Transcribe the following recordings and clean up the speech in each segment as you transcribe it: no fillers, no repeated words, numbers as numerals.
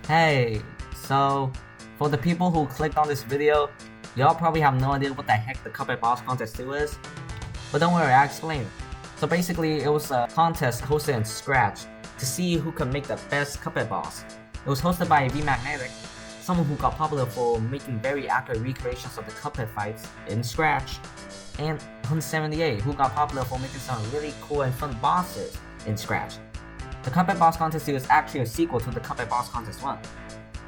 Hey, so for the people who clicked on this video, y'all probably have no idea what the heck the Cuphead Boss Contest 2 is. But don't worry, I'll explain. So basically, it was a contest hosted in Scratch to see who could make the best Cuphead boss. It was hosted by VMagnetic, someone who got popular for making very accurate recreations of the Cuphead fights in Scratch, and Hun78, who got popular for making some really cool and fun bosses in Scratch. The Cuphead Boss Contest 2 is actually a sequel to the Cuphead Boss Contest 1,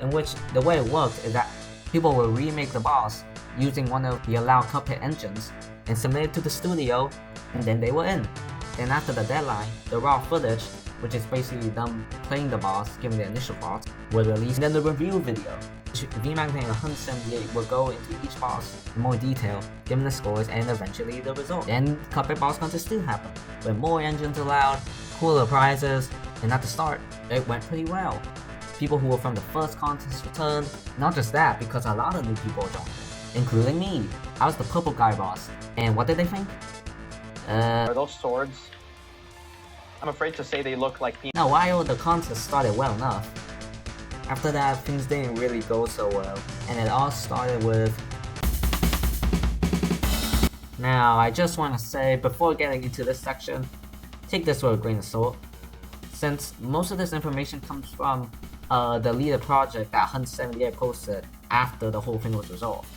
in which the way it works is that people will remake the boss using one of the allowed Cuphead engines and submit it to the studio, and then they will in. Then after the deadline, the raw footage, which is basically them playing the boss, given the initial boss, will release, and then the review video. VMagnetic and Hun78 will go into each boss in more detail, given the scores and eventually the result. Then Cuphead Boss Contest 2 happened, with more engines allowed, cooler prizes, and at the start, it went pretty well. People who were from the first contest returned, not just that, because a lot of new people joined, including me. I was the purple guy boss, and what did they think? Are those swords? I'm afraid to say they look like Now while the contest started well enough, after that things didn't really go so well, and it all started with... Now I just want to say, before getting into this section, take this with a grain of salt, since most of this information comes from the deleted project that Hun78 posted after the whole thing was resolved,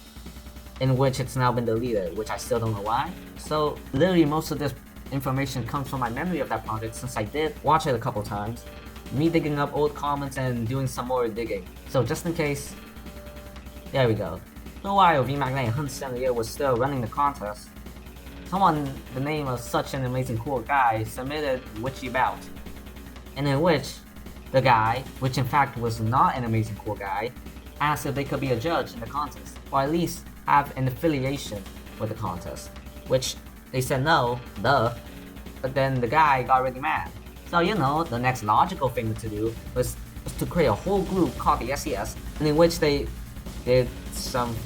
in which it's now been deleted, which I still don't know why. So literally most of this information comes from my memory of that project, since I did watch it a couple times, me digging up old comments and doing some more digging. So just in case, there we go. For a while, VMagnetic and Hun78 was still running the contest. Someone the name of such an amazing cool guy submitted Witchy Bout, and in which the guy, which in fact was not an amazing cool guy, asked if they could be a judge in the contest, or at least have an affiliation with the contest, which they said no, duh, but then the guy got really mad. So you know, the next logical thing to do was to create a whole group called the SES, and in which they did some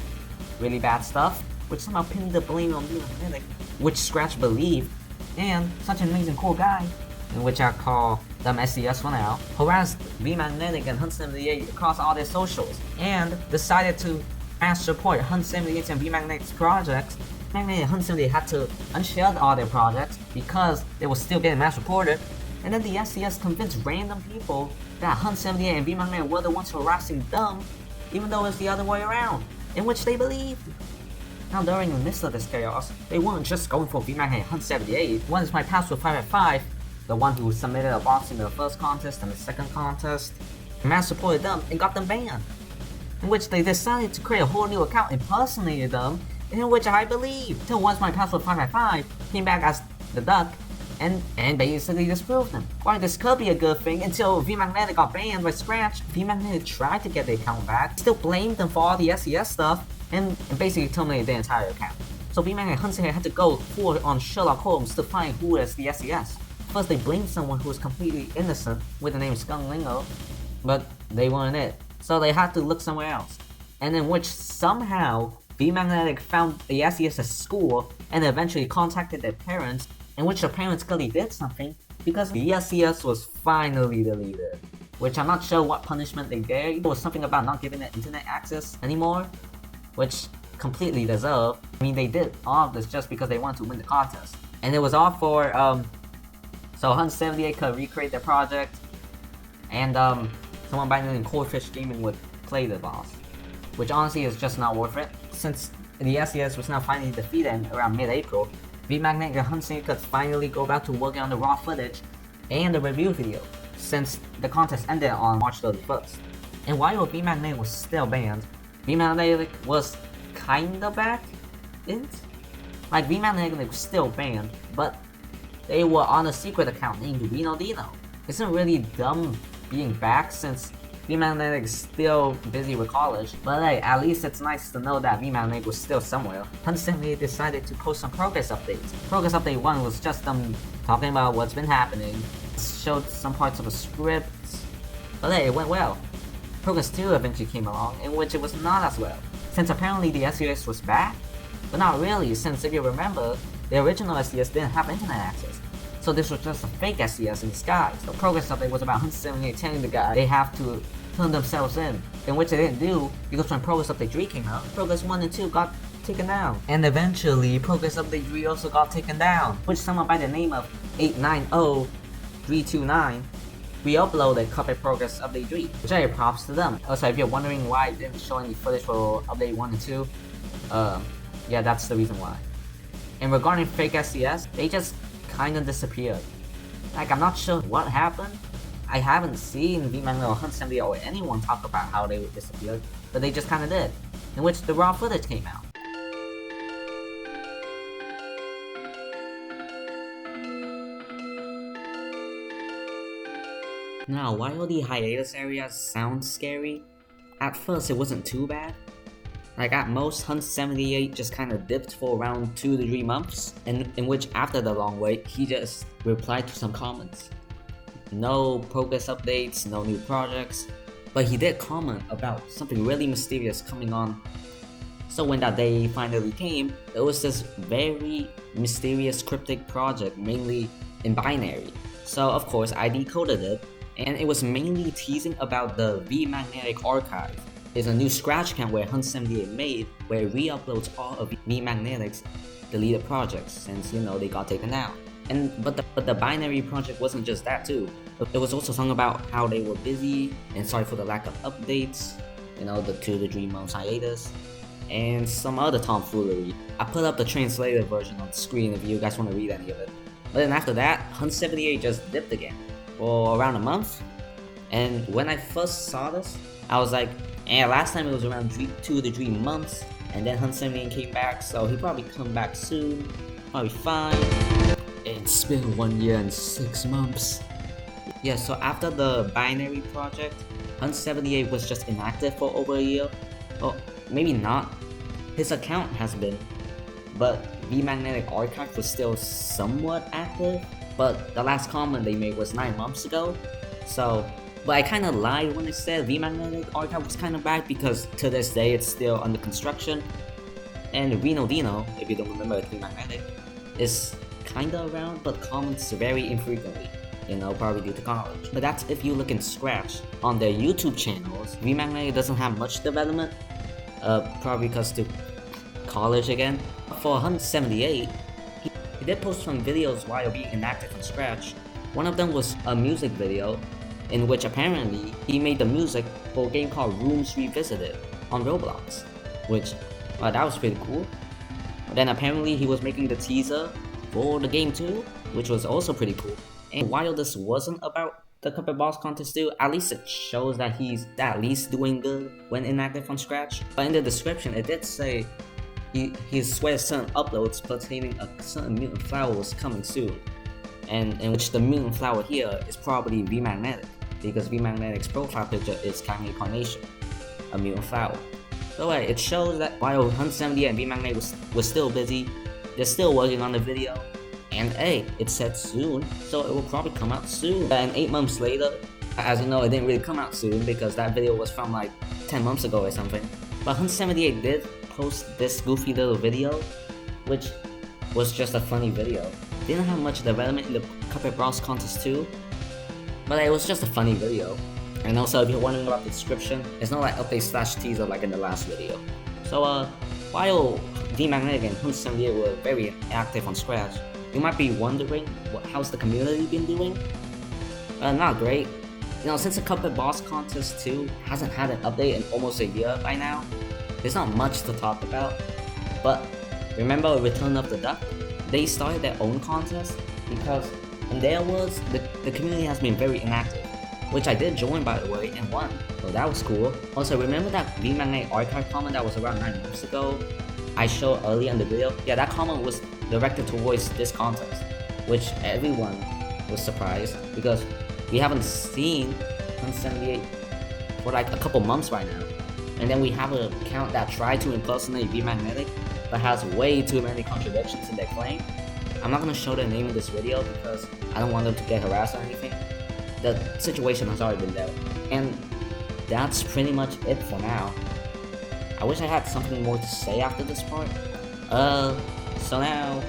really bad stuff, which somehow pinned the blame on VMagnetic, which Scratch believed, and such an amazing cool guy, in which I call them SES for now, harassed VMagnetic and Hun78 across all their socials, and decided to mass support Hun78 and VMagnetic's projects. VMagnetic and Hun78 had to unshare all their projects because they were still getting mass reported, and then the SES convinced random people that Hun78 and VMagnetic were the ones harassing them, even though it's the other way around, in which they believed. Now during the midst of this chaos, they weren't just going for VMagnetic and Hun78. One is my password 5 the one who submitted a box in the first contest and the second contest, mass supported them and got them banned, in which they decided to create a whole new account impersonated them, in which I believe, till once my password 5 came back as the duck, and basically disproved them. Why this could be a good thing until VMagnetic got banned by Scratch. VMagnetic tried to get the account back, still blamed them for all the SES stuff, and basically terminated the entire account. So VMagnetic and Hun78 had to go full on Sherlock Holmes to find who is the SES. First they blamed someone who was completely innocent with the name Skung Lingo, but they weren't it, so they had to look somewhere else. And in which somehow VMagnetic found the SES at school and eventually contacted their parents, in which the parents clearly did something because the SES was finally deleted. Which I'm not sure what punishment they gave. It was something about not giving it internet access anymore, which completely deserved. I mean, they did all of this just because they wanted to win the contest. And it was all for so Hun78 could recreate their project, and someone by the name Coldfish Gaming would play the boss, which honestly is just not worth it. Since the SES was now finally defeated around mid-April, VMagnetic and Hun78 could finally go back to working on the raw footage and the review video, since the contest ended on March 31st. And while VMagnetic was still banned, VMagnetic was kinda back in. Like VMagnetic was still banned, but they were on a secret account named Reno Dino. Isn't really dumb being back since VMagnetic is still busy with college, but hey, at least it's nice to know that VMagnetic was still somewhere. Hun78 decided to post some progress updates. Progress update 1 was just them talking about what's been happening, showed some parts of a script, but hey, it went well. Progress 2 eventually came along, in which it was not as well, since apparently the SES was back, but not really, since if you remember, the original SES didn't have internet access. So this was just a fake SES in disguise. The progress update was about Hun78 telling the guy they have to turn themselves in which they didn't do because when Progress Update 3 came out, Progress 1 and 2 got taken down. And eventually, Progress Update 3 also got taken down, which someone by the name of 890329 re-uploaded Cuphead Progress Update 3, which I props to them. Also, if you're wondering why I didn't show any footage for Update 1 and 2, yeah, that's the reason why. And regarding fake SCS, they just kinda disappeared. Like, I'm not sure what happened. I haven't seen VMagnet or Hunt70 or anyone talk about how they disappeared, but they just kinda did, in which the raw footage came out. Now, while the hiatus areas sound scary, at first it wasn't too bad. Like at most, Hunt78 just kinda dipped for around 2 to 3 months, in which after the long wait, he just replied to some comments. No progress updates, no new projects, but he did comment about something really mysterious coming on. So when that day finally came, there was this very mysterious cryptic project, mainly in binary. So of course I decoded it, and it was mainly teasing about the V-Magnetic Archive. It's a new scratch account where Hunt78 made, where it re-uploads all of V-Magnetic's deleted projects, since they got taken down. But the binary project wasn't just that too. It was also something about how they were busy and sorry for the lack of updates, the 2 to 3 months hiatus, and some other tomfoolery. I put up the translated version on the screen if you guys want to read any of it. But then after that, Hunt78 just dipped again for around a month. And when I first saw this, I was like, last time it was around 2 to 3 months, and then Hunt78 came back, so he'll probably come back soon, probably fine. It's been 1 year and 6 months. Yeah, so after the binary project, Hunt78 was just inactive for over a year. Well, maybe not. His account has been, but V-Magnetic Archive was still somewhat active, but the last comment they made was 9 months ago, but I kinda lied when I said V-Magnetic Archive was kinda back because to this day it's still under construction, and Reno Dino, if you don't remember V-Magnetic, is kinda around but comments very infrequently, probably due to college. But that's if you look in Scratch. On their YouTube channels, V-Magnetic doesn't have much development, probably because to college again. For Hunt78, he did post some videos while being inactive in Scratch. One of them was a music video, in which apparently he made the music for a game called Rooms Revisited on Roblox, which, that was pretty cool. But then apparently he was making the teaser for the game too, which was also pretty cool. And while this wasn't about the Cuphead Boss Contest 2, at least it shows that he's at least doing good when inactive on Scratch. But in the description it did say he swears certain uploads pertaining a certain mutant flower was coming soon, and in which the mutant flower here is probably V-Magnetic, because V-Magnetic's profile picture is Kanye Carnation, a mutant flower. So it shows that while Hunt78 and V-Magnetic was still busy, they're still working on the video, and it said soon, so it will probably come out soon. And 8 months later, as you know, it didn't really come out soon because that video was from like 10 months ago or something. But Hunt78 did post this goofy little video, which was just a funny video. Didn't have much development in the Cuphead Boss Contest 2, but it was just a funny video. And also, if you're wondering about the description, it's not like update/teaser like in the last video. So while V-Magnetic and Hunt78 were very active on Scratch, you might be wondering how's the community been doing? Not great. Since the Cuphead Boss Contest 2 hasn't had an update in almost a year by now, there's not much to talk about. But remember Return of the Duck? They started their own contest because in their words, the community has been very inactive, which I did join by the way and won, so that was cool. Also, remember that V-Magnetic Archive comment that was around 9 months ago I showed earlier in the video? Yeah, that comment was directed towards this contest, which everyone was surprised because we haven't seen Hunt78 for like a couple months right now. And then we have an account that tried to impersonate V-Magnetic, but has way too many contradictions in their claim. I'm not gonna show their name in this video because I don't want them to get harassed or anything. The situation has already been dealt. And that's pretty much it for now. I wish I had something more to say after this part. So now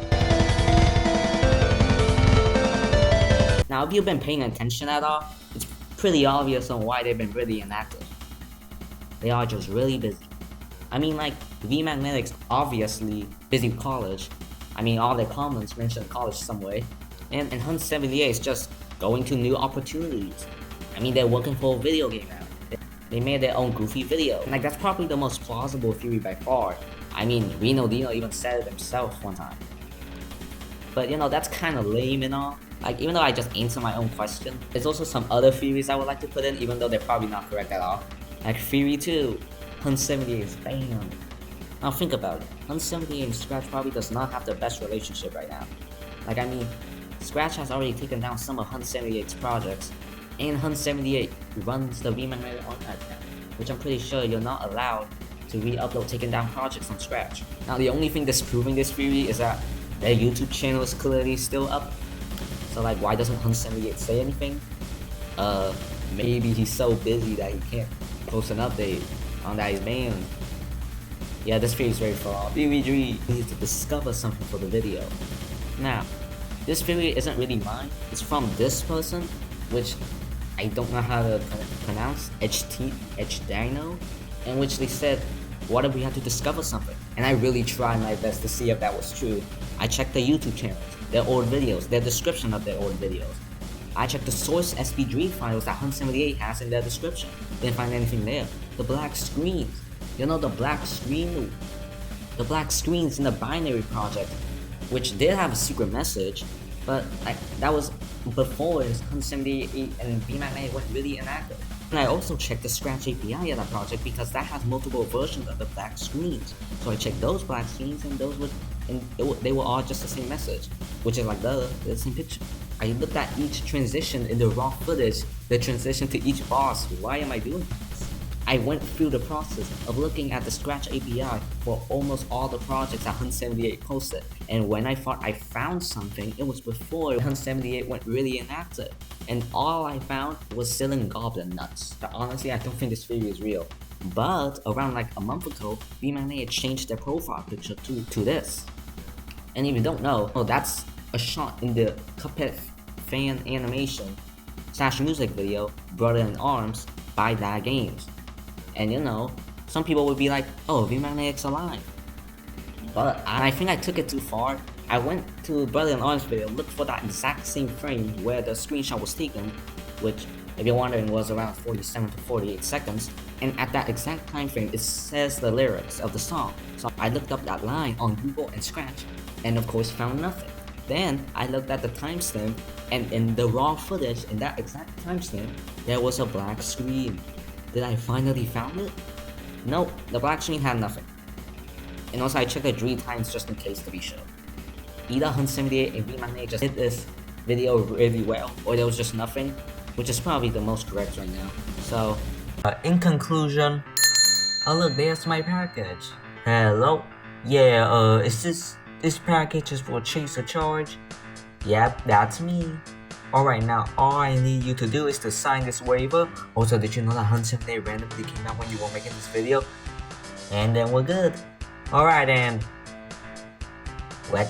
if you've been paying attention at all, it's pretty obvious on why they've been really inactive. They are just really busy. I mean, like, V-Magnetics obviously busy with college. I mean, all their comments mention college some way. And Hunt 78 is just going to new opportunities. I mean, they're working for a video game now. They made their own goofy video. And like, that's probably the most plausible theory by far. I mean, Reno Dino even said it himself one time. But you know, that's kind of lame and all. Like, even though I just answered my own question, there's also some other theories I would like to put in, even though they're probably not correct at all. Like theory 2, Hunt 78 is banned. Now think about it. Hunt 78 and Scratch probably does not have the best relationship right now. Like, I mean, Scratch has already taken down some of Hunt 78's projects, and Hunt 78 runs the V-Magnetic archive now, which I'm pretty sure you're not allowed to re-upload taken down projects on Scratch. Now, the only thing disproving this theory is that their YouTube channel is clearly still up. So like, why doesn't Hunt 78 say anything? Maybe he's so busy that he can't post an update on that he's banned. Yeah, this theory is very flawed. Theory 3 needs to discover something for the video. Now, this theory isn't really mine. It's from this person, which I don't know how to pronounce, Hdino, in which they said, what if we had to discover something? And I really tried my best to see if that was true. I checked their YouTube channels, their old videos, their description of their old videos. I checked the source SP3 files that Hunt 78 has in their description. Didn't find anything there. The black screens. You know, the black screen? The black screens in the binary project, which did have a secret message, but that was before Hunt 78 and V-Magnetic went really inactive. And I also checked the Scratch API of that project because that has multiple versions of the black screens. So I checked those black screens and they were all just the same message, which is like the same picture. I looked at each transition in the raw footage, the transition to each boss. Why am I doing this? I went through the process of looking at the Scratch API for almost all the projects that Hunt 78 posted, and when I thought I found something, it was before Hunt 78 went really inactive, and all I found was Ceiling Goblin nuts. But honestly, I don't think this theory is real. But around like a month ago, V-Magnetic changed their profile picture to this. And if you don't know, well, that's a shot in the Cuphead fan animation / music video, Brother in Arms, by that games. And you know, some people would be like, oh, V-Magnetic's alive. But I think I took it too far. I went to Brother in Arms video, looked for that exact same frame where the screenshot was taken, which, if you're wondering, was around 47 to 48 seconds. And at that exact time frame, it says the lyrics of the song. So I looked up that line on Google and Scratch, and of course found nothing. Then I looked at the timestamp, and in the raw footage, in that exact timestamp, there was a black screen. Did I finally found it? Nope, the black screen had nothing. And also I checked it 3 times just in case to be sure. Either Hunt 78 and V-Magnetic just did this video really well, or there was just nothing, which is probably the most correct right now. So, in conclusion, oh look, there's my package. Hello? Yeah, is this package is for Chase or Charge? Yep, that's me. Alright, now all I need you to do is to sign this waiver. Also, did you know that Hunt 78 randomly came out when you were making this video? And then we're good. Alright, and what?